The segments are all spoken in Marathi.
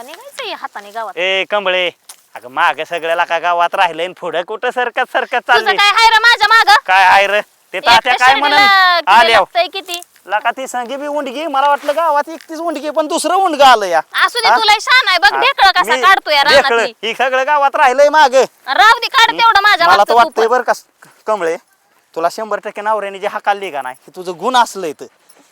कवा निघायचं हाताने गावात? ए कंबळे, अगं माग सगळं लाका गावात राहिलंय आणि पुढे कुठं सरकत तुझं चाललंय? काय हाय रे माझ्या माग? काय आहे रे ते तात्या काय म्हणन आल्या किती लाका ती संगी बी उंडगी, मला वाटलं गावात एकटीच उंडगी पण दुसरं उंडग आलं या. असू दे, तुला शान आहे बघ ढेकळ कसा काढतोय रानातली. ही सगळं गावात राहिलंय माग. राव दे काढ तेवढं माझ्या मला तर मागचं वाटतंय तू बरं का कंबळे, तुला 100% नवऱ्याने जे हाकालली का नाही हे तुझं गुण असलंय. तर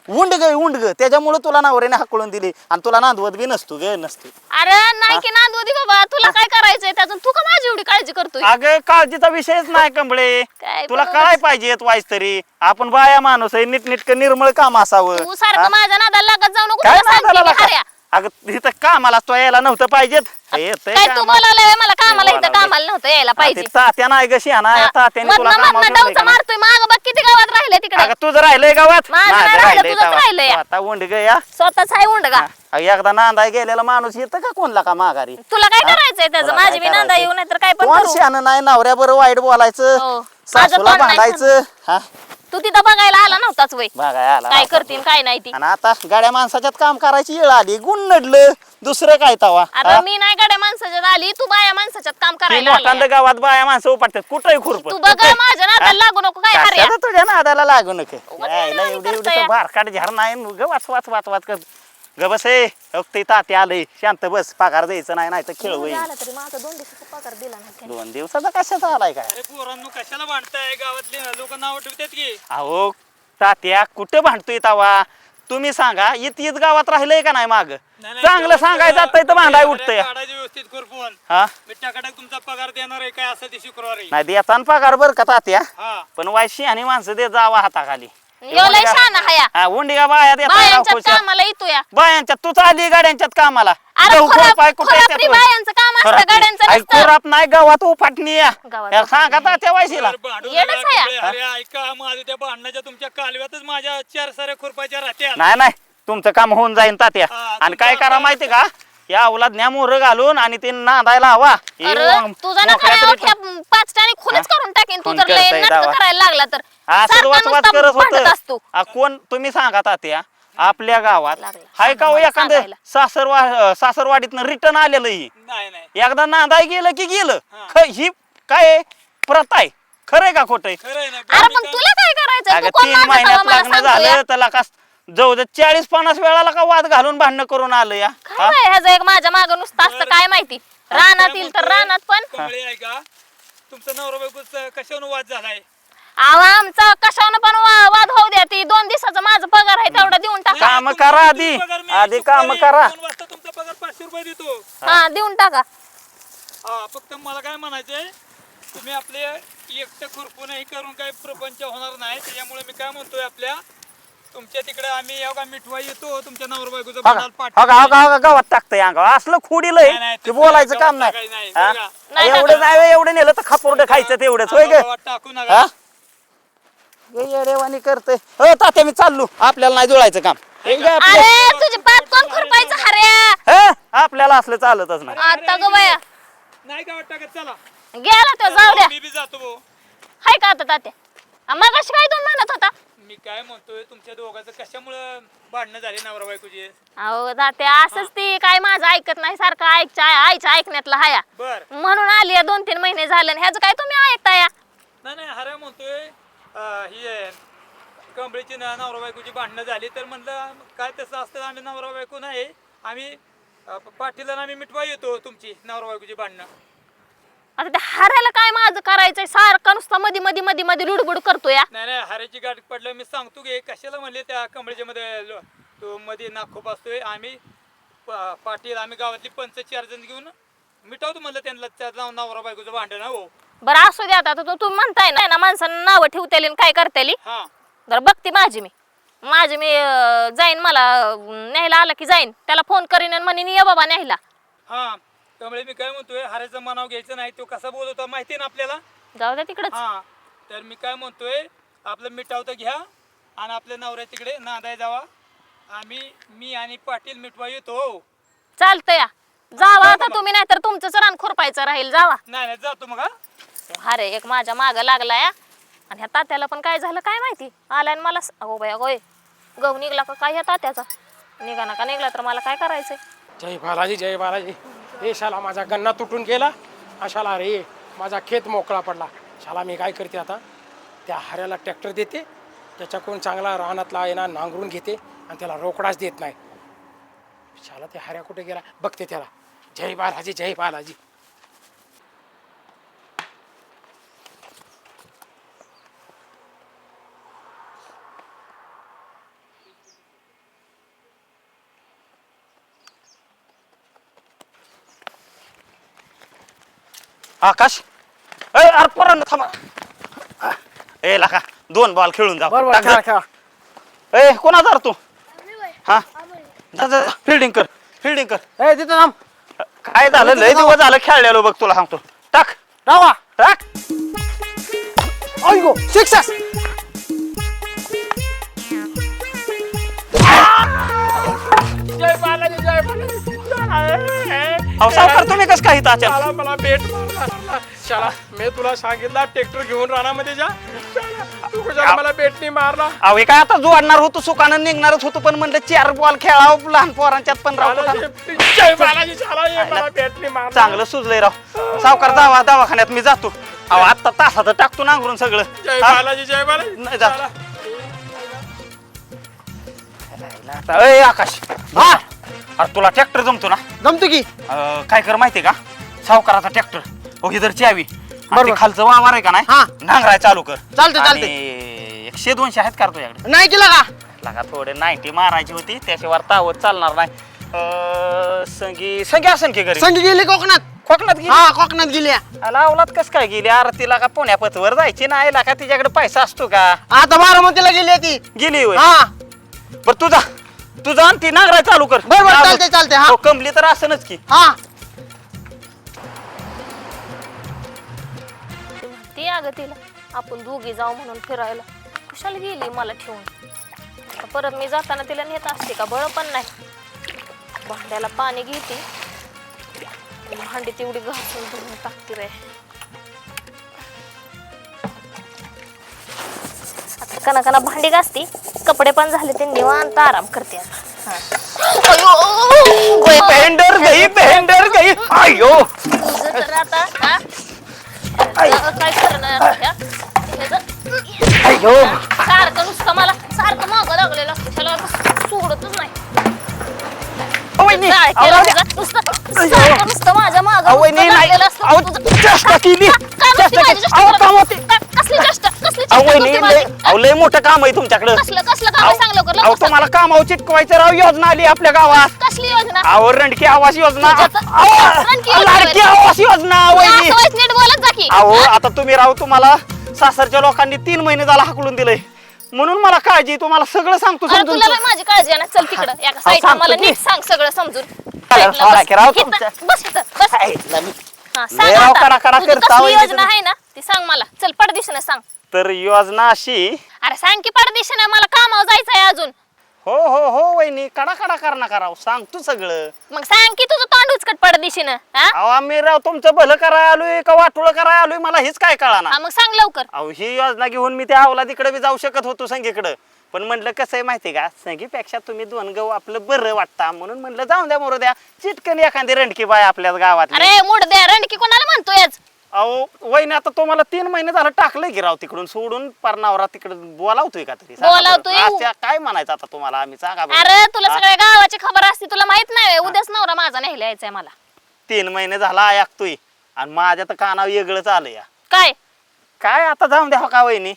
उंडग त्याच्यामुळे तुला नवऱ्याने हाकलून दिली आणि तुला नांदवत बी नसतो ग नसतो. अरे नाही की नांदू दे बाबा, तुला काय करायचंय त्यातून? तू का माझी एवढी काळजी करतोय? अगं काळजीचा विषयच नाही कंबळे, काय तुला पण काय पाहिजे वाईस तरी. आपण बाया माणूस आहे, नीटनीटकं निर्मळ काम असावं. तू सारखं माझ्या नादाला लागत जाऊ नको, काय तुला सांगते नादाला मी लागा? हऱ्या. अगं इथं कामाला तो यायला नव्हतं पाहिजेत. येतंय काय तू कामाला. बोलावलंय मला कामाला? इथं बोलावलंय. कामाला नव्हतं यायला पाहिजे. तात्या नाही ग शिहाना, तात्याने तुला मधनं कामावर ठेवलंय डावचा का नाही? मारतोय माग बघ किती गावात राहिले तिकडे. अगं तुझं राहिलंय गावात? माझं माझं नाही राहिलं, राहिलंय तुझंच तेव्हा. राहिलंय. आता उंडग या. स्वतःच आहे उंडगा. एकदा नांदाय गेलेला माणूस येतं का कोणला का माघारी? तुला काय करायचंय त्याचं? तुला माझी काय मी नांदा करायचंय? येऊ नाही तर काय पण कोण करू. शिहानं नाही, नवऱ्या बरं वाईट बोलायचं, हो. माझं सासूला तोंड नाही भांडायचं. हा तू तिथं बघायला आला नव्हताच वय. बघाय आला काय करतील काय नाही ती. आणि आता गाड्या माणसाच्यात काम करायची वेळ आली, गुण नडलं दुसरं काय तवा. आता मी नाही गाड्या माणसाच्यात आली, तू बाया माणसाच्यात काम करायला आली. मोठ्यांदा गावात बाया माणसं उपाडतात कुठंही खुरप. तू बघ माझ्या नादाला लागू नको काय हऱ्या. तुझ्या नादाला लागू नको. नादाला एवढी करताय. एवढी बारकाट झार नाही ग, वाच कर ग. बस ते तात्या आलंय, शांत बस. पगार द्यायचं नाही तर खेळ होईल. आला तरी माझा 2 दिवसाचा पगार दिला नाही त्याने. 2 दिवसाचा कशाचा आलाय काय? अरे पोरांनो कशाला भांडताय? गावातले लोक नाव ठेवतात की. अहो तात्या कुठं भांडतोय तवा? तुम्ही सांगा, इत गावात राहिलंय का नाही माग? नाही, चांगलं गावात सांगायचं जातंय तर भांडाय अरे, उठतंय. काढायचं व्यवस्थित खुरपून. हा मी टाकाटाक तुमचा पगार देणार आहे, काय असं ते शुक्रवारी. नाही द्याचा न पगार बर का तात्या, हा पण वायशी आणि माणसं दे जावा हाताखाली. यो लय शहाणा हाया. हा उंडिगा बाया देतात राव बायांच्यात खुशाल. कामाला येतोया. बायांच्यात तू चालली गाड्यांच्यात कामाला. अरे गहू खुरपाय कुठे येतात खुरापरी होय? बायांचं काम असतं, खुरापरी. गाड्यांचं आई, नसतं. खुराप नाही गावात उफाटणी या. गावात या सांगा तात्या वायशीला. बरं, भांडू येडच नका, आहे. अरे ऐका, माझ्या त्या भांडणाच्या तुमच्या कालव्यातच माझ्या 4 साऱ्या खुरपायच्या राहत्या. नाही तुमचं काम होऊन जाईन तात्या. हा, आणि काय तुमचं करा काम माहिती का, या अवलाद मोर घालून आणि ते नांदायला हवा. तुझा ना पाचटाने खुनच करून टाकेन तू खून जर लय करताय नाटकं दावा. करायला लागला तर. असं सारखा वाच नुसता करत भांडत असतो. होत. कोण तुम्ही सांगा तात्या, आपल्या गावात लागलं. हाय का हो सांगा एखादं सांगायला. सासरवाडीतनं रिटर्न आलेलं ही? नाही एकदा नांदाय गेलं की गेलं. हा. ही काय प्रथा आहे? खरंय का खोटंय? खरंय ना. अरे पण तुला काय करायचं? अगं तू कोण 3 माझं महिन्यात तेव्हा मला लग्न सांगतोय? झालं तर का जवळ 40-50 वेळाला का वाद घालून भांडणं करून आलं या. काय बाई, ह्याचं एक माझ्या मागं नुसतं असतं काय माहिती. रानात येईल तर रानात पण. कमळे आहे का तुमचा नवरा बायकोचा कशावर वाद झालाय? अहो आमचा कशानं पण वाद होऊ द्या. ती 2 दिवसाचा माझा पगार आहे तेवढा देऊन टाका. काम तुमचा करा आधी. पगार मी आधी काम शुक्रवारी करा. 2 वाजता तुमचा पगार 500 रुपये देतो. हा देऊन टाका. हा फक्त मला काय म्हणायचंय, तुम्ही आपले एकटं खुरपूनही करून काही प्रपंच होणार नाही. त्याच्यामुळे मी काय म्हणतोय, आपल्या तुमच्या तिकडे आम्ही एवढा मिठवा येतो तुमच्या नवरा बायकोचं भांडण पाठ. गावात टाकतंय अंगावर असलं खुडीलंय नाही, नाही, ते तसं बोलायचं गावात काम नाही. टाकायचं नाही, हा? बघा. नाही एवढं टाकायचं. नाही, एवढं नेलं तर खापुरडं खायचं तेवढंच होय ग. गावात टाकू नका. हा? येडेवाणी करते. हो तात्या मी चाललो, आपल्याला नाही जुळायचं काम. हे घे आपलं. अरे तुझी पाच कोण खुरपायचं हऱ्या? हे, आपल्याला असलं चालतच नाही. आता ग बाया नाही गावात टाकत, चला. गेला तो, जाऊ द्या. मी बी जातो भाऊ. हाय का आता तात्या? मग अशी काय दोन म्हणत होता? मी काय म्हणतोय, तुमच्या दोघांचं कशामुळं भांडणं झाली नवरा बायकोची? अहो तात्या असंच ती काय माझं ऐकत नाही, सारखं आईच्या ऐकण्यातला हाया. बर म्हणून आली 2-3 महिने झाले आणि ह्याचं काय तुम्ही ऐकताय? नाही हऱ्या म्हणतोय, ही कंबळीची नवरा बायकोची भांडणं झाली तर म्हणलं काय तसं असतं, आम्ही नवरा बायको नाही, आम्ही पाठीला आम्ही मिटवा येतो तुमची नवरा बायकोची भांडणं. आता त्या हारायला काय माझं करायचंय? सारखा नुसता मध्ये लुडबुड करतोय. नाही हऱ्याची गाठ पडलं मी सांगतो की कशाला म्हणले त्या कंबळीच्या मध्ये तो मध्ये नाक खूप असतोय. आम्ही पाटील आम्ही गावातली 5-4 जण घेऊन मिटवतो म्हणलं त्यांना नवरा बायकोचं भांडण. हो बरं असू द्या. आता तुम्ही म्हणताय ना माणसांना नावं ठेवतेली काय करतेली. हा बरं बघते माझी मी जाईन, मला न्यायला आला की जाईन, त्याला फोन करीन आणि म्हणेन ये बाबा न्यायला. हा त्यामुळे मी काय म्हणतोय, हऱ्याचं मनाव घ्यायचं नाही, तो कसा बोलतो माहिती ना आपल्याला. जाऊ द्या तिकडच. हा तर मी काय म्हणतोय, आपलं मिठावतं घ्या आणि आपल्या नवऱ्या तिकडे नांदाय जावा. मी आणि पाटील मिठवा येतो. चालतंय या, जावा आता तुम्ही, नाही तर तुमचंच रान खुरपायचं राहील. जावा. नाही जातो मग. अरे एक माझ्या माग लागलाय आणि ह्या तात्याला पण काय झालं काय माहिती. आलाय आणि मला अगो बाया गोय गहू निघला का काय ह्या तात्याचा? निघा ना का निघला तर मला काय करायचंय? जय बालाजी जय बालाजी. हे शाला माझा गन्ना तुटून गेला. शाला रे माझा खेत मोकळा पडला. शाला मी काय करते आता, त्या हऱ्याला ट्रॅक्टर देते, त्याच्याकडून चांगला रानातला आहे ना नांगरून घेते आणि त्याला रोकडाच देत नाही. शाला ते हऱ्या कुठे गेला बघते त्याला. जय बालाजी जय बालाजी. आकाश ए अरे पोरांनो थांबा. ए लाका 2 बॉल खेळून जा. बरोबर खेळा खेळा. ए कोणाचा तू? हा जा जा फिल्डिंग कर फिल्डिंग कर. ए तिथं थांब. काय झालं लय दिवस झालं खेळलेलो बघ तुला सांगतो. टाक डावा. टाक. अय्यो सिक्सेस. जय बालाजी जय बालाजी. अहो सावकार तुम्ही कसं काही ताच्या? शाला मला भेट मारला. शाला मी तुला सांगितलं ट्रॅक्टर घेऊन रानामध्ये जा. शाला, तू कशाला मला भेट नाही मारला. अहो हे काय आता जोडणार होतो सुकानं निघणारच होतो पण म्हणलं 4 बॉल खेळावं लहान पोरांच्यात पण राव शाला, कुठं. जय बालाजी शाला ये मला भेट नाही मारला. चांगलं सुचलंय राव. सावकार जावा दवाखान्यात मी जातो. अहो आता तासाचं टाकतो नांगरून सगळं. जय हा? बालाजी जय बालाजी. नाही जा. शाला. ए आकाश हा अरे तुला ट्रॅक्टर जमतो ना? जमतो की. काय कर माहितीये का, सावकाराचा ट्रॅक्टर हो इधर चावी आणि बरोबर. ते खालचं वावर आहे का नाही हा. नांगराय चालू कर. चालतंय, चालतंय. आणि 100-200 आहेत का रे तुझ्याकडे? नाही केला का? लगा थोडे 90 मारायची होती त्याशिवाय तावत चालणार नाही. संगी संगी असन की घरी? संधी गेली कोकणात. कोकणात गेली? हा कोकणात गेली. लावलात कस काय गेली? अरे तिला का पुण्या पथवर जायची नाही का तिच्याकडे पैसा असतो का? आता बारामतीला गेली ती. गेली होय. हा बरं तुझा आणि ती नांगराय चालू कर. बरोबर चालते चालते. हा हो, कमली तर असनच की. हा ती अगं तिला आपण दोघी जाऊ म्हणून फिरायला कुशाला गेली मला ठेवून. आता परत मी जाताना तिला नेत असते का? बळ पण नाही. भांड्याला पाणी घेते, भांडी तेवढी घासून धुवून टाकते रे. आता कना भांडी घासती, कपडे पण झाले ते निवांत आराम करते आता. भेंडर गई अयो. तुझं तर आता हा? काय करणार ह्या? अयो सारखं नुसतं मला सारखं मागं लागलेलं असतं, त्याला आता सोडतच नाही. काय केलं तुझं? नुसतं माझ्या मागं नुसतं लागलेलं असतं तुझं. चेष्टा केली. काय नुसती माझी चेष्टा करत? कसली चेष्टा करते माझी? लय मोठं काम आहे तुमच्याकडे. कसलं काम आहे? सांग लवकर अहो तुम्हाला कामावर चिटकवायचं राव योजना आली आपल्या गावात. कसली योजना? अहो रणकी आवास योजना. रणकी योजना? लाडकी आवास योजना. वहिनी असं वाईट नीट बोलत जा की. अहो आता तुम्ही राव तुम्हाला सासरच्या लोकांनी 3 महिने झाला हाकलून दिलंय म्हणून मला काळजी. तुम्हाला सगळं सांगतो अरे समजून. तुला लय माझी काळजी आहे ना. चल तिकडं एका साईडला सांगतो मला की. नीट सांग सगळं समजून. चालेल, साईडला सोडा बस. की राव इथं, तुमच्या. बस इथं, बस. हा, सांग लय राव आता. कडा तुझी करता कसली वहिनी योजना तुम्ही. आहे ना ती सांग मला. चल पडदिशीने सांग. तर योजना अशी. अरे सांग की पडदिशीने, मला कामावर जायचंय अजून. हो वहिनी कडा कर नका राव सांगतो सगळं. मग सांग की तुझं तोंड उचकट पडदिशीने. हा अहो आम्ही राव तुमचं भलं करायला आलोय का वाटोळं करायला आलोय मला हेच काय कळाना. हा, मग सांग लवकर. अहो ही योजना घेऊन मी त्या अवलादीकडे बी जाऊ शकत होतो संगीकडे पण म्हणलं कसं आहे माहितीये का संगीपेक्षा तुम्ही 2 गाव आपलं बरं वाटता म्हणून म्हणलं जाऊन द्या मोरू द्या चिटकन एखादी रणकी बाय आपल्याच गावात. अरे मूड द्या रणकी कोणाला म्हणतोय? अहो वहिनी आता तुम्हाला 3 महिने झालं टाकलंय की राव तिकडून सोडून परनावरा तिकडे बोलावतोय का तरी? सांगा बरं. बोलावतोय? नाश्त्या काय म्हणायचं आता तुम्हाला आम्ही सांगा बरं. अरे तुला हा? सगळ्या गावाची खबर असते, तुला माहित नाही? उद्याच नवरा माझा न्यायला यायचंय मला. 3 महिने झाला ऐकतोय आणि माझ्या तर कानावर वेगळंच आलं या. काय आता जाऊन द्या हो का वहिनी.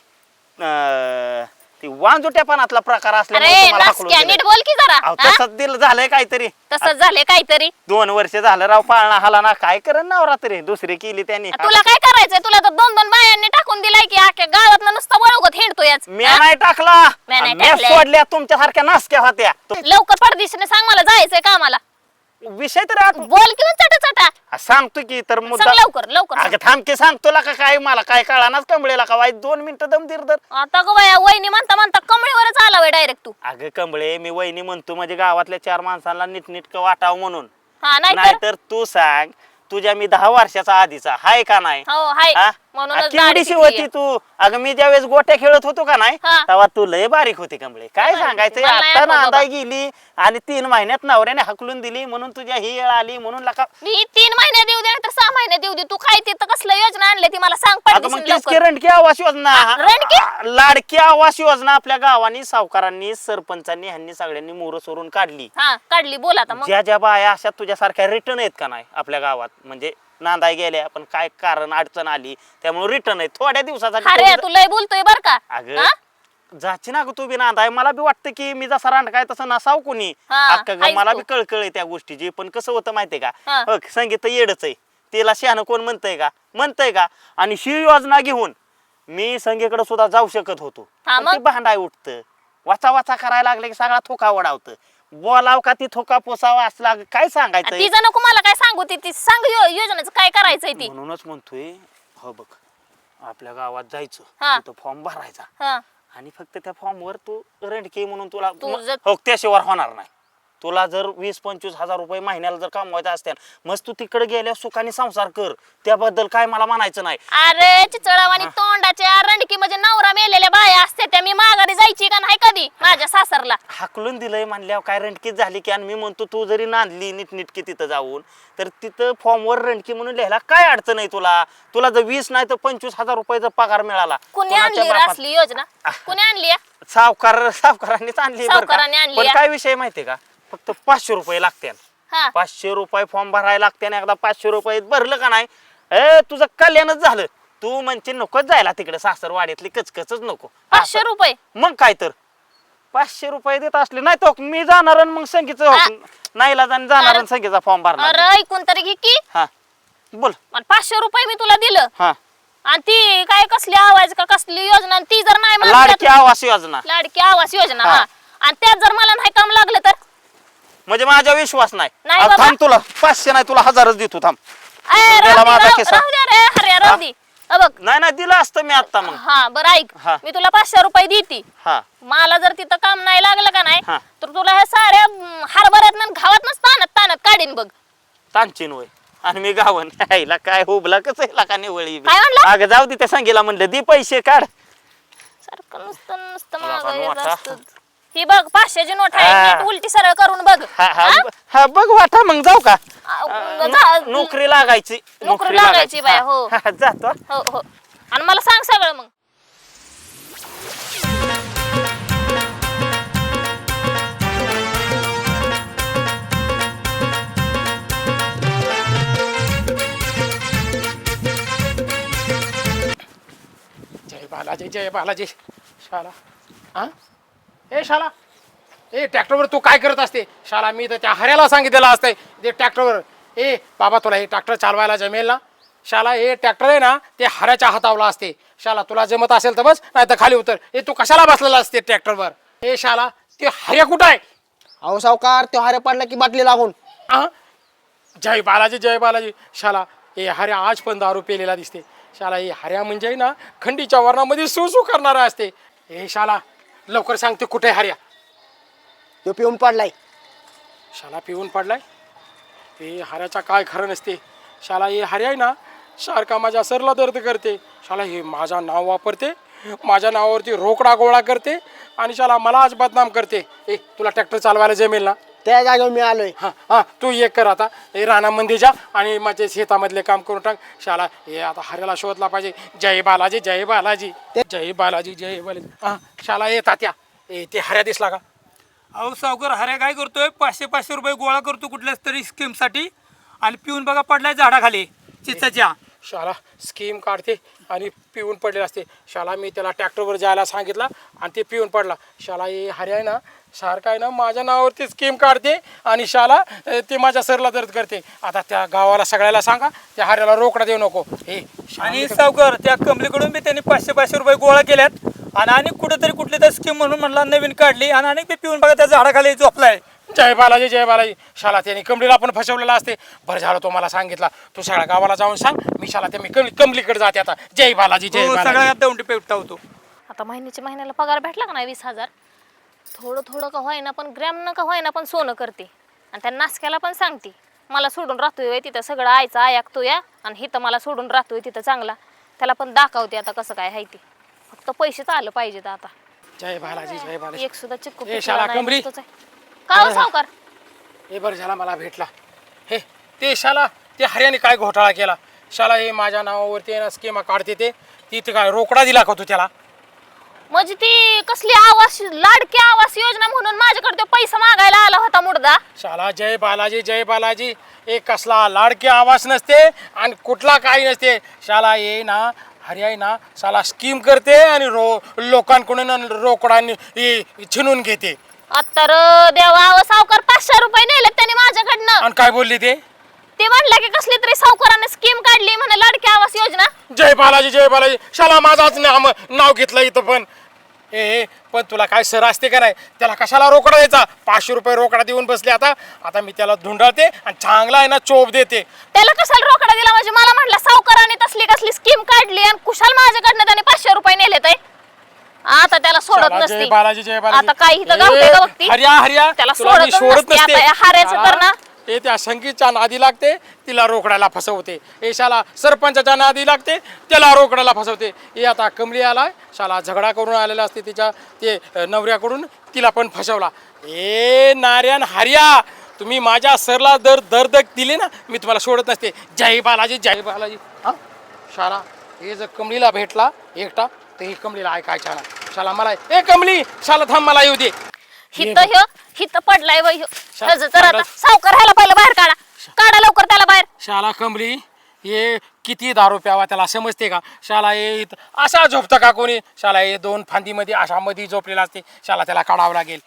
ती वांजुट्यापणातला प्रकार असल्यामुळे अरे तुम्हाला हाकलून नासक्या, दिलंय. नीट बोल की जरा. अहो हा? तसंच दिलं झालंय काहीतरी. तसंच झाले काहीतरी. 2 वर्ष झालं राव पाळणा हाला ना काय करण नवरा तरी दुसरी केली त्यांनी. तुला काय करायचंय? तुला तर 2 बायांनी टाकून दिलाय की अख्ख्या गावात नुसतं वळवत हिंडतो याच. मी नाही टाकला. मी नाही मी टाकलंय. सोडल्या तुमच्या सारख्या नासक्या होत्या. लवकर पडदिशीने सांग, मला जायचंय कामाला. विषय तर बोल किंवा चटा सांगतो की तर मुद्दा. सांग लवकर लवकर अगं सांग. थांब की सांगतो का काय मला काय कळानाच कमळेला का वाई 2 मिनिटं दम दिर. आता ग बाया वहिनी म्हणता कमळीवरच आला वय डायरेक्ट तू. अगं कमळे मी वहिनी म्हणतो म्हणजे गावातल्या 4 माणसांना नीटनीटकं वाटावं म्हणून. हा नाही तर नाहीतर तू सांग तुझ्या मी 10 वर्षाचा आधीचा हाय का नाही? हो हाय. हा? म्हणूनच दाढी केवढीशी पिकली होती आहे. तू. अगं मी ज्यावेळेस गोट्या खेळत होतो का नाही हा. तेव्हा तू लय बारीक होती कमळे. काय बारीक सांगायचं होती. मला नाही आता आठवत नांदाय बाबा. गेली आणि 3 महिन्यात नवऱ्याने हकलून दिली म्हणून तुझ्या ही वेळ आली म्हणून लका. मी 3 महिने देऊ दे नाही तर 6 महिने देऊ दे. तू काय तिथं कसलं योजना आणली ती मला सांग अगं मग पटकन तेच की लवकर. रणकी आवास योजना. रणकी? लाडकी आवास योजना आपल्या गावानी सावकारांनी सरपंचांनी ह्यांनी सगळ्यांनी मोर सोडून काढली. हा काढली बोल आता मग. ज्या ज्या बाया अशा तुझ्यासारख्या रिटर्न आहेत का नाही आपल्या गावात म्हणजे नांदाय गेल्या पण काय कारण अडचण आली त्यामुळे रिटर्न आहे थोड्या दिवसासाठी अरे तेवढं- तू लय बोलतोय बर का. अगं हा? जाची ना ग तू बी नांदाय मला बी वाटतं की मी जसा रांड काय तसं नसाव कोणी हा, अक्का ग आहेस मला तू. बी कळकळ आहे त्या गोष्टीची पण कसं होतं माहितीये का हा. बघ संगीत येडच आहे तिला शहाणं कोण म्हणतंय का आणि ही योजना घेऊन मी संगीकडे सुद्धा जाऊ शकत होतो हा, पण ते मग? भांडाय उठतं वाचा वाचा करायला लागले की सगळा थोका वडावतं बोलाव का ती थोका पोसावा असला काय सांगायचं तिचं नको मला काय सांगू ती सांग योजनेचं काय करायचंय ती. म्हणूनच म्हणतोय हो बघ आपल्या गावात जायचं हा. तिथं फॉर्म भरायचा हा आणि फक्त त्या फॉर्मवर तू रणके म्हणून तुला तू जर- हो त्याशिवाय होणार नाही तुला जर 20-25 हजार रुपये महिन्याला जर कमवायचं असतील मस्त तू तिकडे गेल्या सुखाने संसार कर त्याबद्दल काय मला म्हणायचं नाही अरे चिचळावानी तोंडाच्या रणकी म्हणजे नवरा मेलेल्या बाया असते त्या मी माघारी जायची का नाही कधी माझ्या सासरला. हाकलून दिलंय म्हणल्यावर काय रणकीत झाली की आणि मी म्हणतो तू जरी नांदली नीटनीटकी तिथं जाऊन तर तिथं फॉर्मवर रणकी म्हणून लिहायला काय अडचण आहे तुला तुला जर 20 नाही तर 25 हजार रुपयाचा पगार मिळाला कुणी कोणाच्या आणली रे बापात- असली योजना कुणी आणली आहे? सावकारांनीच आणली बरं का. सावकारांनी आणली पण आहे. काय विषय माहितीये का फक्त 500 रुपये लागतील हा 500 रुपये फॉर्म भरायला लागते ना एकदा 500 रुपये भरलं का नाही ए तुझं कल्याणच झालं तू म्हणते नकोच जायला तिकडे सासरवाडीतली कचकचच नको 500 रुपये. मग काय तर 500 रुपये देत असले नाही तो मी जाणार आणि मग संगीचं नाहीला जाणार आणि संगीचा फॉर्म भरणार अरे ऐकून तरी घे की हा बोल आणि 500 रुपये मी तुला दिलं हा आणि ती काय कसली आवाज का कसली योजना आणि ती जर नाही म्हणली लाडकी तर- आवास योजना लाडकी आवास योजना हा. हा आणि त्यात जर मला नाही काम लागलं तर म्हणजे माझा विश्वास नाही नाही आज बाबा. थांब तुला 500 नाही तुला 1000च देतो थांब ए, गेला राहू दे, माझा राहू खिसा. राहू दे रे हरे राहू दे. अ बघ नाही नाही दिलं असतं मी आता मग हा बरं ऐक हा. मी तुला 500 रुपये देते हा मला जर तिथं काम नाही लागलं का नाही हा. तर तुला ह्या साऱ्या हरभऱ्यात घावात ताणत ताणत काढीन बघ. तांचीन वय आणि मी गावन हिला काय हुबला कसं हिला का निवळी काय म्हणला? अगं जाऊ दे त्या संगीला म्हणलं दे पैसे काढ सारखं नुसतं नुसतं तुला मागं पण हेच वाटा. असतं. ही बघ 500 ची नोट आहे हा. नीट उलटी सरळ करून बघ हा हा हा? हा बघ वाटा मग जाऊ का नोकरी नोकरी लागायची लागायची बाया, हो. हा, जातो हो हो आणि मला सांग सगळं मग. जय बालाजी शाला हा ए शाला ए ट्रॅक्टरवर तू काय करत असते शाला मी तर त्या हऱ्याला सांगितलेलं असतंय ते ट्रॅक्टरवर ए बाबा तुला हे ट्रॅक्टर चालवायला जमेल ना शाला हे ट्रॅक्टर आहे ना ते हऱ्याच्या हातावला असते शाला तुला जमत असेल तर बस नाही तर खाली उतर ए तू कशाला बसलेला असते ट्रॅक्टरवर ए शाला ते हऱ्या कुठं आहे अहो सावकार तो हारे पडला की बाटली लागून हा जय बालाजी शाला ए हऱ्या आज पण दारू पेलेला दिसते शाला हे हऱ्या म्हणजे ना खंडीच्या वर्णामध्ये सू करणारा असते ए शाला लवकर सांगते कुठे आहे हऱ्या तो पिऊन पडलाय शाला पिऊन पडलाय हे हऱ्याचा काय खरं नसते शाला हे हऱ्या आहे ना सारखा माझ्या सरला दर्द करते शाला हे माझं नाव वापरते माझ्या नावावरती रोकडा गोळा करते आणि शाला मला आज बदनाम करते ए तुला ट्रॅक्टर चालवायला जमेल ना त्या जागेवर मी आलोय हां हां तू एक कर आता हे रानामध्ये जा आणि माझे शेतामधले काम करून टाक शाला हे आता हऱ्याला शोधला पाहिजे जय बालाजी जय बालाजी हां शाला ये तात्या ए ते हऱ्या दिसला का अहो सावकार हऱ्या काय करतोय 500 रुपये गोळा करतो कुठल्याच तरी स्कीमसाठी आणि पिऊन बघा पडलाय झाडाखाली चिचाच्या. शाला स्कीम काढते आणि पिऊन पडले असते शाला मी त्याला ट्रॅक्टरवर जायला सांगितलं आणि ते पिऊन पडला शाला हे हऱ्या आहे ना सारखा आहे ना माझ्या नावावरती स्कीम काढते आणि शाला ते माझ्या सरला दर्द करते आता त्या गावाला सगळ्याला सांगा त्या हऱ्याला रोकडा देऊ नको हे आणि सावकार त्या कमलीकडून बी त्यांनी 500 रुपये गोळा केल्यात आणि कुठेतरी कुठली तर स्कीम म्हणून म्हणला नवीन काढली आणि अनेक ते पिऊन बघा त्या झाडाखाली झोपलाय. जय बालाजी शाला त्याने कमलीला पण फसवलेला असते बरं झालं तो मला सांगितला तू सगळ्या गावाला जाऊन सांग मी शाला ते मी कमलीकडे जाते आता जय बालाजी हो, सगळ्या दौंडी पेटता होतो. आता महिन्याला पगार भेटला का नाही 20,000 थोडं का होईना पण ग्रॅम का होईना पण सोनं करते आणि त्या नासक्याला पण सांगते मला सोडून राहतोय तिथं सगळं आयचं ऐकतो या आणि हिथं मला सोडून राहतोय तिथं चांगला त्याला पण दाखवते आता कसं काय आहे ते. फक्त पैसेच आलं पाहिजेत आता. जय बालाजी जय बालाजी. एक सुद्धा चिक्कू ए, पिकला शाला नाही, कमरी. नुसतंच आहे. का हो सावकार? हे बरं झाला मला भेटला. हे ते शाला ते हरियाने काय घोटाळा केला. शाला हे माझ्या नावावरती स्कीमा काढते ते ती काय रोकडा दिला का तू त्याला? म्हणजे ती कसली आवास लाडकी आवास योजना म्हणून माझ्याकडे तो पैसा मागायला आला होता मुर्दा. शाला जय बालाजी जय बालाजी. एक कसला लाडके आवाज नसते आणि कुठला काही नसते. शाला ये ना हरियाई ना शाला स्कीम करते आणि लोकांकडून रोकडाने छिनून घेते. आता देवा सावकार 500 रुपये नेले त्यांनी माझ्याकडनं. आणि काय बोलली ते म्हणलं की कसली तरी सावकाराने स्कीम काढली म्हणे लाडकी आवास योजना. जय बालाजी जय बालाजी. शाला माझाच नाव घेतलं इथं पण. पण तुला काय सर असते का नाही? त्याला कशाला रोकडा द्यायचा? 500 रुपये रोकडा देऊन बसले. आता मी त्याला धुंडाळते आणि चांगला आहे ना चोप देते. त्याला कशाला रोकडा दिला? म्हणजे मला म्हटलं सावकाराने तसली कसली स्कीम काढली आणि कुशाल माझ्याकडनं त्याने 500 रुपये नेलेत. आता त्याला सोडत शाला, नसते. जय बालाजी जय बालाजी. आता काही इथं गावते का बघती? हरिया त्याला तुला मी सोडत नसते. आता या हाऱ्याचं तर ना ते त्या संगीतच्या नादी लागते तिला रोकडाला फसवते. हे शाला सरपंचाच्या नादी लागते त्याला रोकडाला फसवते. हे आता कमली आला शाला झगडा करून आलेला असते तिच्या ते नवऱ्याकडून तिला पण फसवला. नार्यान हरिया तुम्ही माझ्या सरला दर्दक दिले ना मी तुम्हाला सोडत नसते. जय बालाजी जय बालाजी. हा शाला हे जर कमलीला भेटला एकटा तर ही कमलीला ऐकायच्या ना. शाला मला ए कमली शाला थांब मला येऊ दे. हित पडलाय बाई ह्यो. शा- ह्याचं तर आता सावकार ह्याला पहिलं बाहेर काढा लवकर त्याला बाहेर. शाला कमली हे किती दारू प्यावा त्याला समजते का? शाला हे असा झोपतं का कोणी? शाला हे 2 फांदीमध्ये अशा मध्ये झोपलेला असते. शाला त्याला काढावं लागेल.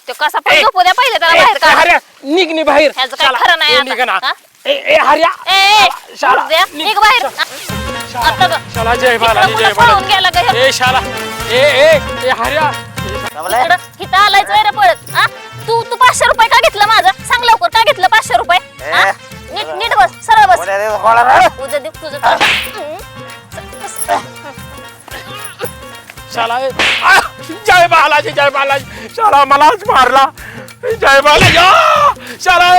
तो कसा पण झोपू द्या पहिले त्याला बाहेर काढा. हर्या निघ नि बाहेर. ह्याचं काय शाला, खरं नाही ए, आता. निघ ना. हा? हर्या शाला, निघ बाहेर. आता बघ. शाला जय बालाजी इकडं जय कुठं पळून गेला का ह्यो? बालाजी. शाला ए हर्या इथं आलायच रे पळत. हा? तू 500 रुपये का घेतलं माझं? सांग लवकर का घेतलं 500 रुपये? हा? नीट बस सरळ बस. उद्या दे तुझं शाला जय बालाजी जय बालाजी. शाला मलाच मारला. जय बालाजी शाला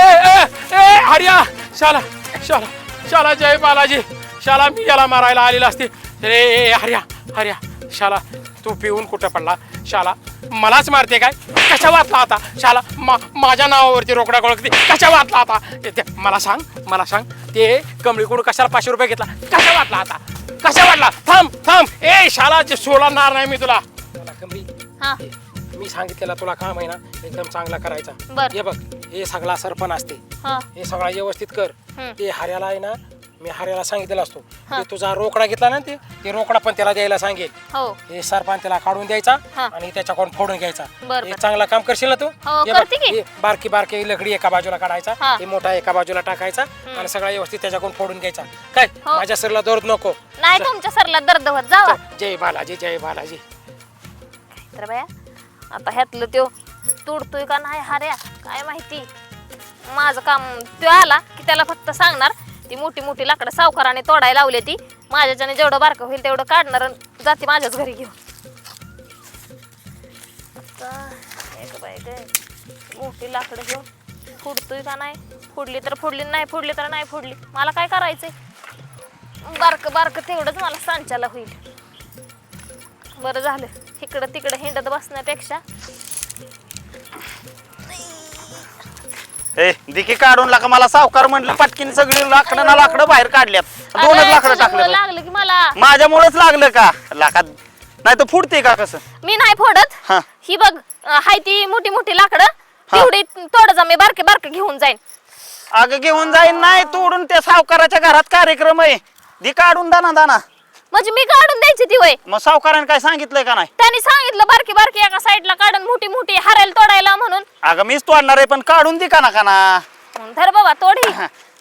ए हरिया शाला शाला शाला जय बालाजी. शाला मी याला मारायला आलेला असते रे. हरिया शाला तू पिऊन कुठं पडला? शाला मलाच मारते काय? कशा वाटला आता? शाला माझ्या नावावरती रोकडा गोळखते कशा वाटला आता? मला सांग ते कमळीकडून कशाला 500 रुपये घेतला? कशा वाटला आता? कशा वाटला? थांब ए शाला सोडणार नाही मी तुला. कमळी हा मी सांगितलेला तुला काम आहे ना एकदम चांगला करायचा. बरं. हे बघ हे सगळा सरपण असते. हा हे सगळा व्यवस्थित कर. ते हर्याला आहे ना मी हर्याला सांगितलेला असतो हा. ते तुझा रोकडा घेतला ना ते रोकडा पण त्याला द्यायला सांगेल. हो हे सरपण त्याला काढून द्यायचा हा. आणि त्याच्याकडून फोडून घ्यायचा. बरं, हे बरं. चांगला काम करशील ना तू? हो, हे बघ, करते की. हे बारकी लकडी एका बाजूला काढायचा हा. हे मोठा एका बाजूला टाकायचा आणि सगळा व्यवस्थित त्याच्याकडून फोडून घ्यायचा. काय हो. माझ्या सरला दर्द नको. नाही तुमच्या सरला दर्द होत जावा. जय बालाजी जय बालाजी. तर बाया आता ह्यातलं त्यो तुडतोय का नाही हार्या काय माहिती. माझं काम त्यो आला की त्याला फक्त सांगणार ती मोठी लाकडं सावकाराने तोडायला लावली ती माझ्याच्याने जेवढं बारकं होईल तेवढं काढणार आणि जाते माझ्याच घरी घेऊन. आता एक बाई गं, मोठी लाकडं घेऊन फुडतोय का नाही? फुडली तर फुडली, नाही फुडली तर नाही फुडली. मला काय करायचंय? बारकं तेवढंच मला सांच्याला होईल. बरं झालं इकडं तिकडं हिंडत बसण्यापेक्षा. दिकी काढून लाका मला सावकार म्हणलं पटकीन सगळी लाकडं बाहेर काढल्यात. 2च लाकडं टाकल्यात. लागलं की मला. माझ्यामुळेच लागलं का लाका? नाही तर फुटते का कसं? मी नाही फोडत. हा. ही बघ हाय ती मोठी लाकडं तेवढी तोड जा. मी बारके घेऊन जाईन. अगं घेऊन जाईन नाही तोडून त्या सावकाराच्या घरात कार्यक्रम आहे. दी काढून दाना म्हणजे मी काढून द्यायची ती वय. मग सावकाराने काय सांगितलंय का नाही? त्यांनी सांगितलं बारकी एका साईडला काढून मोठी हारायला तोडायला म्हणून. अगं मीच तोडणार आहे पण काढून दे का ना. धर बाबा तोडी.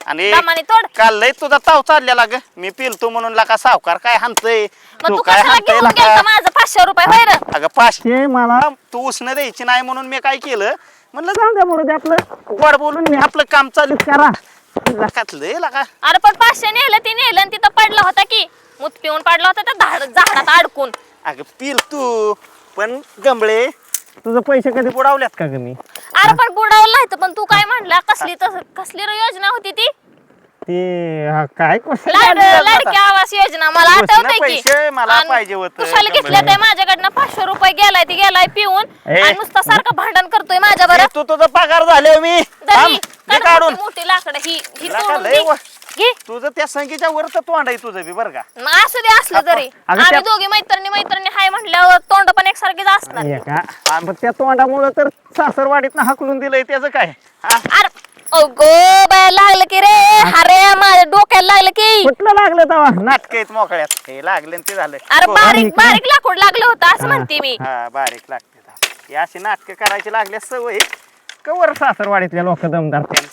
आणि दामाने तोड. काल लय तुझा ताव चाललेला ग. मी पिलतो म्हणून लाका सावकार काय हाणतय? मग तू कशाला घेऊन गेलता माझं 500 रुपये होय रे? अगं 500 मला तू उसनं द्यायची नाही म्हणून मी काय केलं म्हणलं जाऊ द्या म्हणून आपलं गोड बोलून मी आपलं काम चालू करा. लकातलंय लका. अरे पण 500 नेलं आणि तिथं पडला होता की मूत पिऊन पडला होता त्या झाडात अडकून. अगं पिल तू पण गंबळे तुझं पैसे कधी बुडावल्यात का ग मी? अरे पण बुडावलं नाही तर पण तू काय म्हणला कसली रे योजना होती ती? ते काय लाडकी आवास योजना मला आठवतंय की पैसे मला आणि पाहिजे होतं कुशाला घेतले ते माझ्याकडनं 500 रुपये ती गेलाय पिऊन ए. आणि नुसता सारखं भांडण करतोय माझ्या बरं तू तुझा पगार झाले मी थांब, दे काढून मोठी लाकडं ही लाका तोडून लय दे. व- घे तुझं त्या संगीच्या वर तर तोंड आहे तुझं बी बरं का मग असू दे असलं तरी अगं आम्ही त्या- दोघी मैत्रिणी हाय म्हटल्यावर तोंड पण एकसारखीच असणार मग त्या तोंडामुळं तर सासरवाडीत हाकलून दिलंय त्याचं काय हा? अरे अगो बाय लागलं की रे अरे माझ्या डोक्याला लागलं की कुठलं लागलं तेव्हा नाटक आहेत मोकळ्यात हे लागले न ते झालं अरे हो. बारीक बारीक लाकूड लागलं होतं असं म्हणते मी हा बारीक लागते हे अशी नाटकं करायची लागले सवय कवर सासरवाडीतल्या लोक दमदार त्या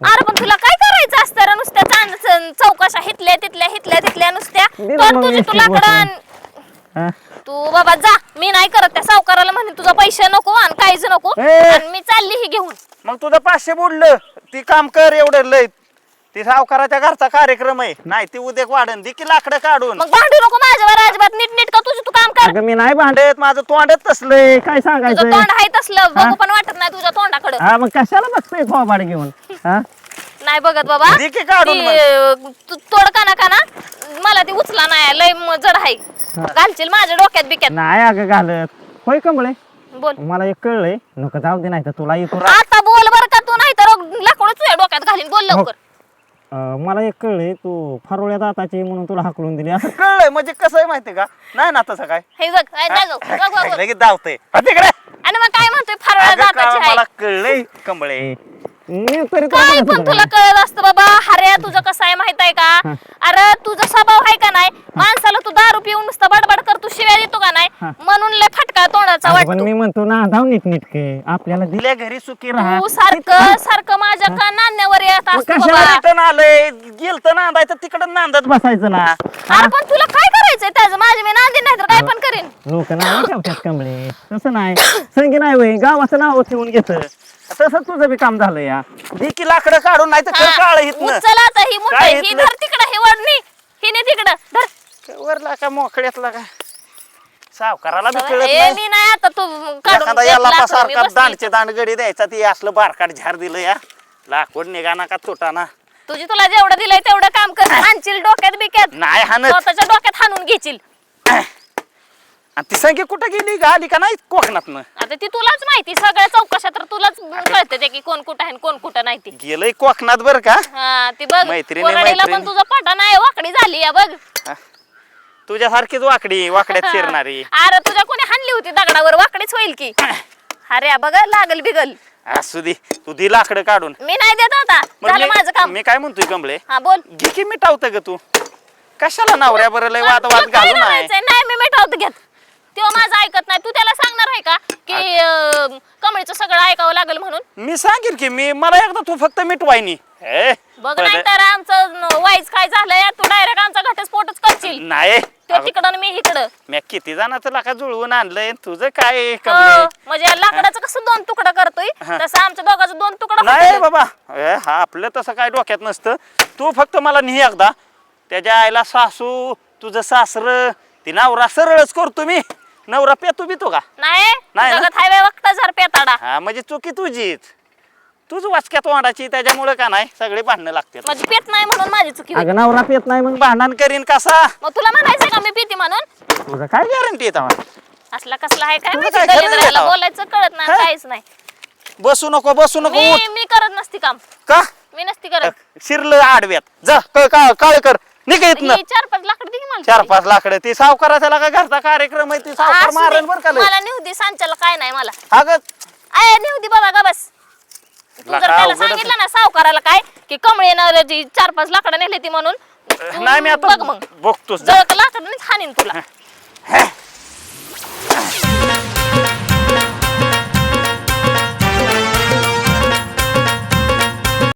अरे पण तुला काय करायचं असतं रे नुसत्या चौकशा हितल्या तिथल्या नुसत्या दिलं तर मग तुझी वीस तुला रुपये. हा? तू बाबा जा मी नाही करत त्या सावकाराला म्हणे तुझा पैसे नको आणि काहीच नको ए. आणि मी चालली ही घेऊन मग तुझं 500 बुडलं ती काम कर एवढं लय ती सावकाराच्या घरचा कार्यक्रम आहे नाही ती उद्या वाढन दे की लाकडं काढून मग भांडू नको माझ्यावर अजिबात नीट का तुझं तू काम कर अगं मी नाही भांडत माझं तोंडच तसलंय काय तुझं सांगायचं तोंड आहे तसलं बघू पण वाटत नाही तुझ्या तोंडाकडं हा मग कशाला बघतोय थोबाड घेऊन हा नाही बघत बाबा दे की काढून ती तोड काना मला ती उचला नाही लय जड आहे घालशील माझ्या डोक्यात बिक्यात नाही अगं घालत होय कमळे बोल मला एक कळलंय नको जाऊ दे नाही तर तुला येतो आता बोल बरं का तू नाही तर लाकडं तुझ्या डोक्यात घालीन बोल लवकर मला एक कळलंय तू फारोळ्या दाताची म्हणून तुला हाकलून दिली असं कळलंय म्हणजे कसं आहे माहितीये का नाही ना तसं काय हे बघ नाही जाऊ बघ बघ बघ. लगेच धावतंय तिकडे आणि मग काय म्हणतोय फारवळ्या दाताची मला आहे कळलंय कमळे मी तरी काय पण तुला कळत असतं बाबा अरे तुझं कसं आहे माहित आहे का अरे तुझा स्वभाव आहे का नाही माणसाला तू दारू पिऊन नुसतं बडबड कर तू शिव्या देतो का नाही म्हणून लय फटका तोंडाचा पण वाटतो मी म्हणतो ना धाव नीटके आपल्याला दिल्या घरी सुखी राहा तू सारखं माझ्या का नांद्यावर येत असतो कशाला बाबा रिटर्न आलंय गेलत नांदायचं तिकडं नांदत बसायचं ना अरे पण तुला काय करायचंय त्याचं माझी मी नांदी नाही तर काय पण करीन लोक नाव ठेवतात कमळे तसं नाही संगी नाही वय गावाचं नाव ठेवून घेत तसं तुझं बी काम झालं या दे की लाकडं काढून नाही तर काळ हितनं चला आता ही मोठं काय ही हितलं? धर तिकडं हे वडणी हिने तिकडं धर वरला का मोकळ्यातला का सावकाराला बी कळत ए नाही मी नाही आता तू काढून एखादा दे याला लाकडं, मी सारखा बसली. दांडचे दांडगडी द्यायचा ती असलं बारकाट झार दिलं या लाकूड निघाना का तुटाना तुझी तुला जेवढं दिलंय तेवढं काम कर हाणशील डोक्यात बिक्यात नाही हाणत स्वतःच्या डोक्यात हाणून घेशील आणि ती संख्या कुठं गेली का आली का नाही कोकणात आता ती तुलाच माहिती सगळ्या चौकशा तर तुलाच कळते ते की कोण कुठं आहे आणि कोण कुठं नाही ती गेलंय कोकणात बर का हा ती बघ मैत्रिणी- कोराडीला पण मैत्रिणी. तुझा पाटा नाही वाकडी झाली या बघ तुझ्यासारखीच वाकड्यात शिरणारी अरे तुझ्या कोणी हाणली होती दगडावर वाकडीच होईल की अरे बघ लागल बिगल असू दे तू दे लाकडं काढून मी नाही देत आता मग झालं माझं काम मी काय म्हणतोय कमळे हा बोल घे की मिटावतं ग तू कशाला नवऱ्या बरं लय वाद तुला वाद काय घालू नाही करायचंय? नाही मी मिठावत घेत तेव्हा माझं ऐकत नाही तू त्याला सांगणार आहे का की कमळीचं सगळं ऐकावं लागेल म्हणून मी सांगेन की मी मला एकदा तू फक्त मिटवायनी बघ नाही तर आमचं वाईज काय झालंय तू डायरेक्ट आमचा घटस्फोटच करशील नाही तो तिकडं आणि मी इकडं मी किती जणांचं लाका जुळवून आणलंय तुझं काय हो, कमळे म्हणजे लाकडाचं कसं 2 तुकडं करतोय तसं आमच्या दोघांचं 2 तुकडं नाही होतं. बाबा हा आपलं तसं काय डोक्यात नसतं तू फक्त मला नेही एकदा त्याच्या आईला सासू तुझं सासर ती नवरा सरळच करतो मी नवरा पेतो बितो का नाही नाही ना? जगत हायवे वक्ता जर पेताडा हा म्हणजे चुकी तुझीच तुझ वाचक्यात तोंडाची त्याच्यामुळे का नाही सगळे भांडणं लागतात म्हणजे पेत नाही म्हणून माझी चुकी होती. अगं नवरा पेत नाही मग भांडण करीन कसा मग तुला म्हणायचं का मी पिते म्हणून तुझं काय गॅरंटी येत असला कसला आहे काय तुला माहिती काय खरं दलिंद्राला नाही बोलायचं कळत नाही हा? काहीच नाही बसू नको उठ मी करत नसती काम का मी नसती करत शिरलं आडव्यात जा काळ कर निघ इथनं ही 4-5 लाकड दे की मला 4-5 लाकडं ती सावकाराच्या लागा घरचा कार्यक्रम आहे ती सावकार असू दे. मारण बर का लय. मला नेऊ दे सांच्याला काय नाही मला अगं आय नेऊ दे बाबा का बस तू जर लाका त्याला अवघडच सांगितलं ना सावकाराला काय की कमळे येणार 4-5 लाकडं नेली ती म्हणून नाही मी आता बघ मग बघतोस जळक लाकडं हानीन तुला